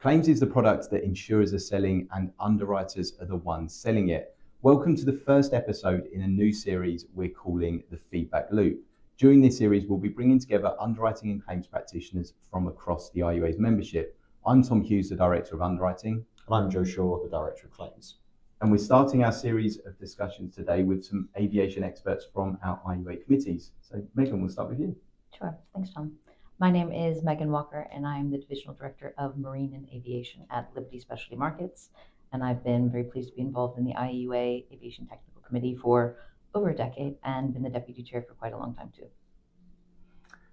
Claims is the product that insurers are selling and underwriters are the ones selling it. Welcome to the first episode in a new series we're calling The Feedback Loop. During this series, we'll be bringing together underwriting and claims practitioners from across the IUA's membership. I'm Tom Hughes, the Director of Underwriting. And I'm Joe Shaw, the Director of Claims. And we're starting our series of discussions today with some aviation experts from our IUA committees. So Meghan, we'll start with you. Sure, thanks Tom. My name is Meghan Walker and I'm the Divisional Director of Marine and Aviation at Liberty Specialty Markets. And I've been very pleased to be involved in the IUA Aviation Technical Committee for over a decade and been the Deputy Chair for quite a long time too.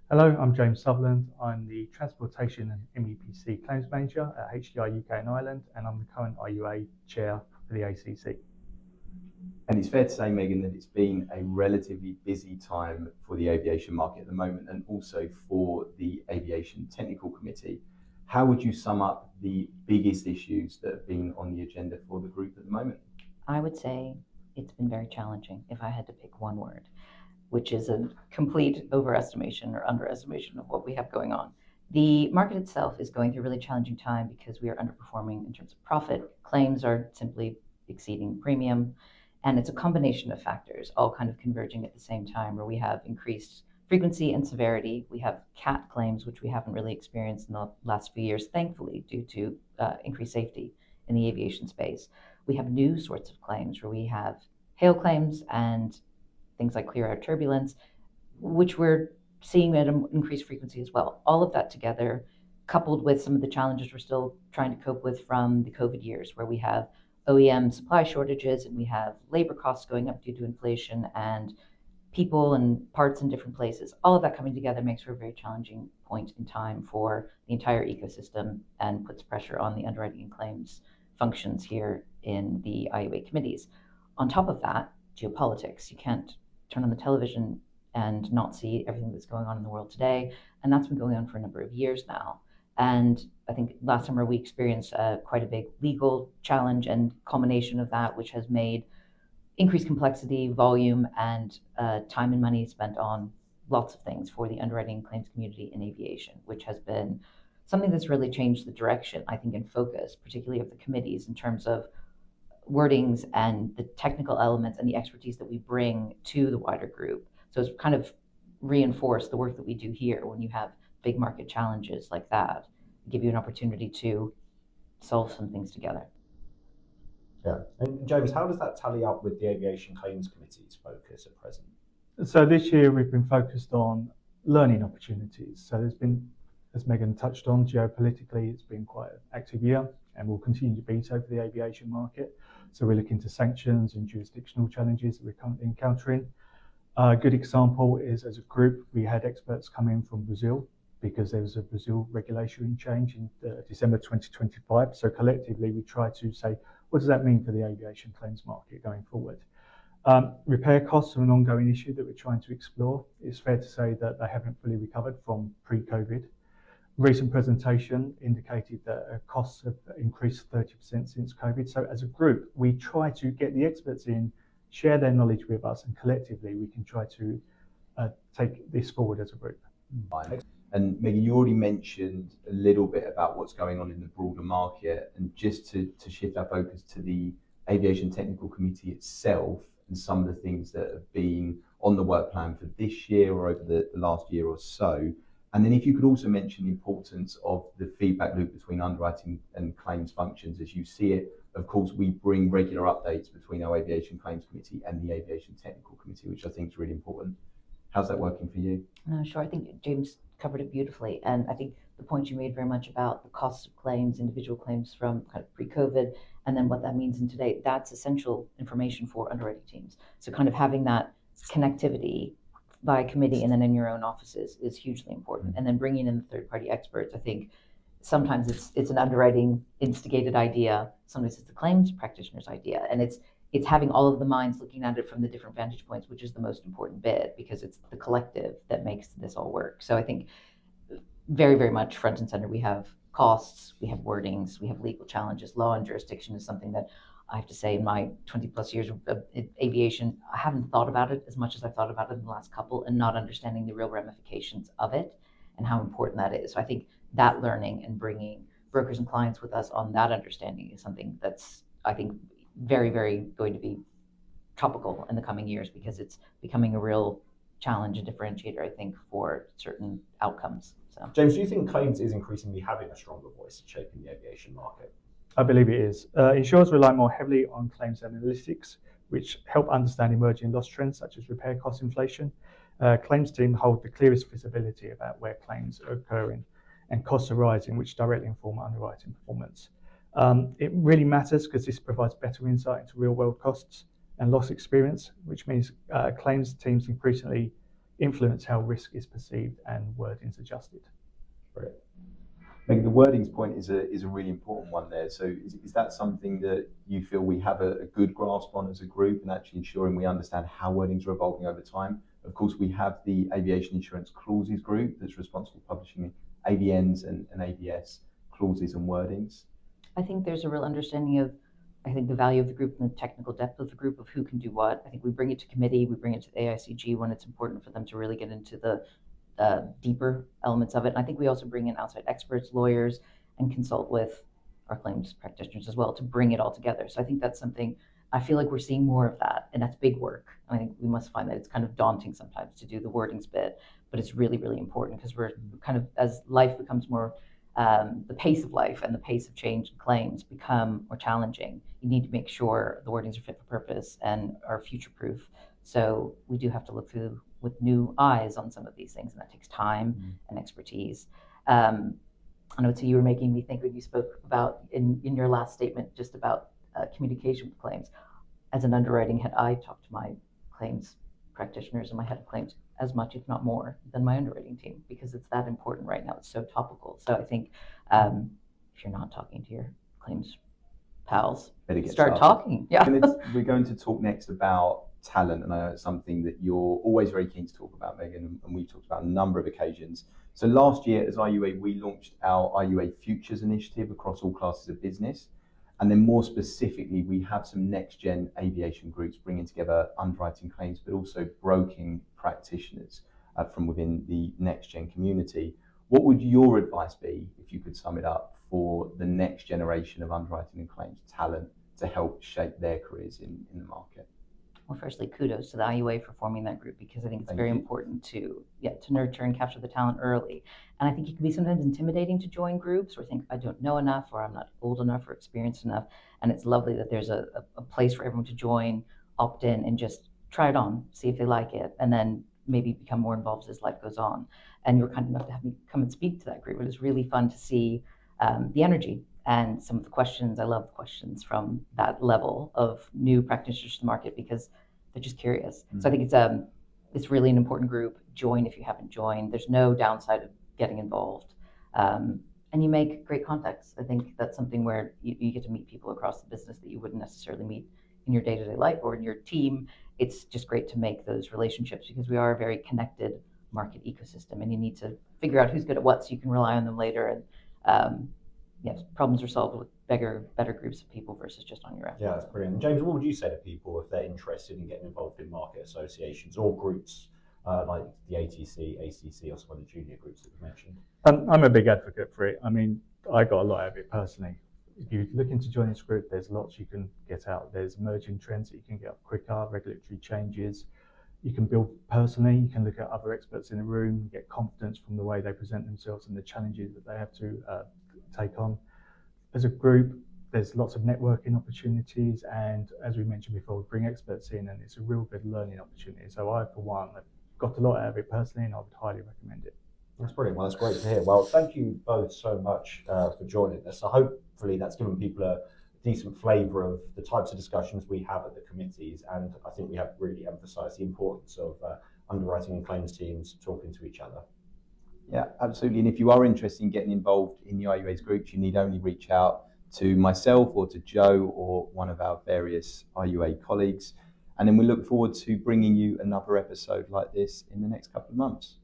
Hello, I'm James Sutherland. I'm the Transportation and MEPC Claims Manager at HDI UK and Ireland, and I'm the current IUA Chair for the ACC. And it's fair to say, Meghan, that it's been a relatively busy time for the aviation market at the moment and also for the Aviation Technical Committee. How would you sum up the biggest issues that have been on the agenda for the group at the moment? I would say it's been very challenging if I had to pick one word, which is a complete overestimation or underestimation of what we have going on. The market itself is going through a really challenging time because we are underperforming in terms of profit. Claims are simply exceeding premium. And it's a combination of factors, all kind of converging at the same time, where we have increased frequency and severity. We have CAT claims, which we haven't really experienced in the last few years, thankfully, due to increased safety in the aviation space. We have new sorts of claims where we have hail claims and things like clear air turbulence, which we're seeing at an increased frequency as well. All of that together, coupled with some of the challenges we're still trying to cope with from the COVID years, where we have OEM supply shortages and we have labor costs going up due to inflation and people and parts in different places. All of that coming together makes for a very challenging point in time for the entire ecosystem and puts pressure on the underwriting and claims functions here in the IUA committees. On top of that, geopolitics. You can't turn on the television and not see everything that's going on in the world today. And that's been going on for a number of years now. And I think last summer we experienced quite a big legal challenge and culmination of that, which has made increased complexity, volume, and time and money spent on lots of things for the underwriting and claims community in aviation, which has been something that's really changed the direction, I think, and focus, particularly of the committees in terms of wordings and the technical elements and the expertise that we bring to the wider group. So it's kind of reinforced the work that we do here when you have big market challenges like that, give you an opportunity to solve some things together. Yeah, and James, how does that tally up with the Aviation Claims Committee's focus at present? So this year we've been focused on learning opportunities. So there's been, as Meghan touched on, geopolitically it's been quite an active year and will continue to be so for the aviation market. So we're looking to sanctions and jurisdictional challenges that we're currently encountering. A good example is, as a group, we had experts come in from Brazil because there was a Brazil regulatory change in December 2025. So collectively, we try to say, what does that mean for the aviation claims market going forward? Repair costs are an ongoing issue that we're trying to explore. It's fair to say that they haven't fully recovered from pre-COVID. Recent presentation indicated that costs have increased 30% since COVID. So as a group, we try to get the experts in, share their knowledge with us, and collectively we can try to take this forward as a group. And Meghan, you already mentioned a little bit about what's going on in the broader market, and just to shift our focus to the Aviation Technical Committee itself and some of the things that have been on the work plan for this year or over the last year or so. And then if you could also mention the importance of the feedback loop between underwriting and claims functions as you see it. Of course, we bring regular updates between our Aviation Claims Committee and the Aviation Technical Committee, which I think is really important. How's that working for you? Sure, I think James covered it beautifully. And I think the point you made very much about the costs of claims, individual claims from kind of pre-COVID, and then what that means in today, that's essential information for underwriting teams. So kind of having that connectivity by committee and then in your own offices is hugely important. And then bringing in the third-party experts, I think sometimes it's an underwriting instigated idea, sometimes it's the claims practitioner's idea, and it's having all of the minds looking at it from the different vantage points, which is the most important bit, because it's the collective that makes this all work. So I think very, very much front and center, we have costs, we have wordings, we have legal challenges. Law and jurisdiction is something that I have to say in my 20 plus years of aviation, I haven't thought about it as much as I've thought about it in the last couple, and not understanding the real ramifications of it and how important that is. So I think that learning and bringing brokers and clients with us on that understanding is something that's, I think, very, very going to be topical in the coming years, because it's becoming a real challenge and differentiator, I think, for certain outcomes. So, James, do you think claims is increasingly having a stronger voice in shaping the aviation market? I believe it is. Insurers rely more heavily on claims analytics, which help understand emerging loss trends such as repair cost inflation. Claims team hold the clearest visibility about where claims are occurring and costs are rising, which directly inform underwriting performance. It really matters because this provides better insight into real-world costs and loss experience, which means claims teams increasingly influence how risk is perceived and wording is adjusted. Brilliant. Meghan, the wordings point is a really important one there. So is that something that you feel we have a good grasp on as a group, and actually ensuring we understand how wordings are evolving over time? Of course, we have the Aviation Insurance Clauses group that's responsible for publishing AVNs and ABS clauses and wordings. I think there's a real understanding of, I think, the value of the group and the technical depth of the group, of who can do what. I think we bring it to committee, we bring it to the AICG when it's important for them to really get into the deeper elements of it. And I think we also bring in outside experts, lawyers, and consult with our claims practitioners as well to bring it all together. So I think that's something, I feel like we're seeing more of that, and that's big work. I think we must find that it's kind of daunting sometimes to do the wordings bit, but it's really, really important, because we're kind of, as life becomes more, the pace of life and the pace of change and claims become more challenging, you need to make sure the wordings are fit for purpose and are future-proof. So we do have to look through with new eyes on some of these things, and that takes time and expertise. I know, so you were making me think when you spoke about, in your last statement, just about communication with claims. As an underwriting head, I talk to my claims practitioners and my head of claims as much, if not more, than my underwriting team, because it's that important right now. It's so topical. So I think if you're not talking to your claims pals, start talking. Yeah. We're going to talk next about talent, and I know it's something that you're always very keen to talk about, Meghan, and we've talked about on a number of occasions. So last year as IUA, we launched our IUA Futures initiative across all classes of business. And then more specifically, we have some next-gen aviation groups bringing together underwriting claims, but also broking practitioners from within the next-gen community. What would your advice be, if you could sum it up, for the next generation of underwriting and claims talent to help shape their careers in the market? Well, firstly, kudos to the IUA for forming that group, because I think it's very important to nurture and capture the talent early. And I think it can be sometimes intimidating to join groups or think, I don't know enough, or I'm not old enough or experienced enough. And it's lovely that there's a place for everyone to join, opt in, and just try it on, see if they like it, and then maybe become more involved as life goes on. And you were kind enough to have me come and speak to that group. It was really fun to see the energy and some of the questions. I love the questions from that level of new practitioners to the market, because they're just curious. So I think it's really an important group. Join if you haven't joined. There's no downside of getting involved. And you make great contacts. I think that's something where you get to meet people across the business that you wouldn't necessarily meet in your day-to-day life or in your team. It's just great to make those relationships, because we are a very connected market ecosystem, and you need to figure out who's good at what so you can rely on them later. And yes, problems are solved with better groups of people versus just on your own. Yeah, that's brilliant. James, what would you say to people if they're interested in getting involved in market associations or groups like the ATC, ACC, or some of the junior groups that you mentioned? I'm a big advocate for it. I mean, I got a lot out of it personally. If you're looking to join this group, there's lots you can get out. There's emerging trends that you can get up quicker, regulatory changes. You can build personally. You can look at other experts in the room, get confidence from the way they present themselves and the challenges that they have to take on. As a group, there's lots of networking opportunities, and as we mentioned before, we bring experts in, and it's a real good learning opportunity. So I, for one, have got a lot out of it personally, and I would highly recommend it. That's brilliant. Well, that's great to hear. Well, thank you both so much for joining us. So hopefully that's given people a decent flavour of the types of discussions we have at the committees, and I think we have really emphasised the importance of underwriting and claims teams talking to each other. Yeah, absolutely. And if you are interested in getting involved in the IUA's groups, you need only reach out to myself or to Joe or one of our various IUA colleagues. And then we look forward to bringing you another episode like this in the next couple of months.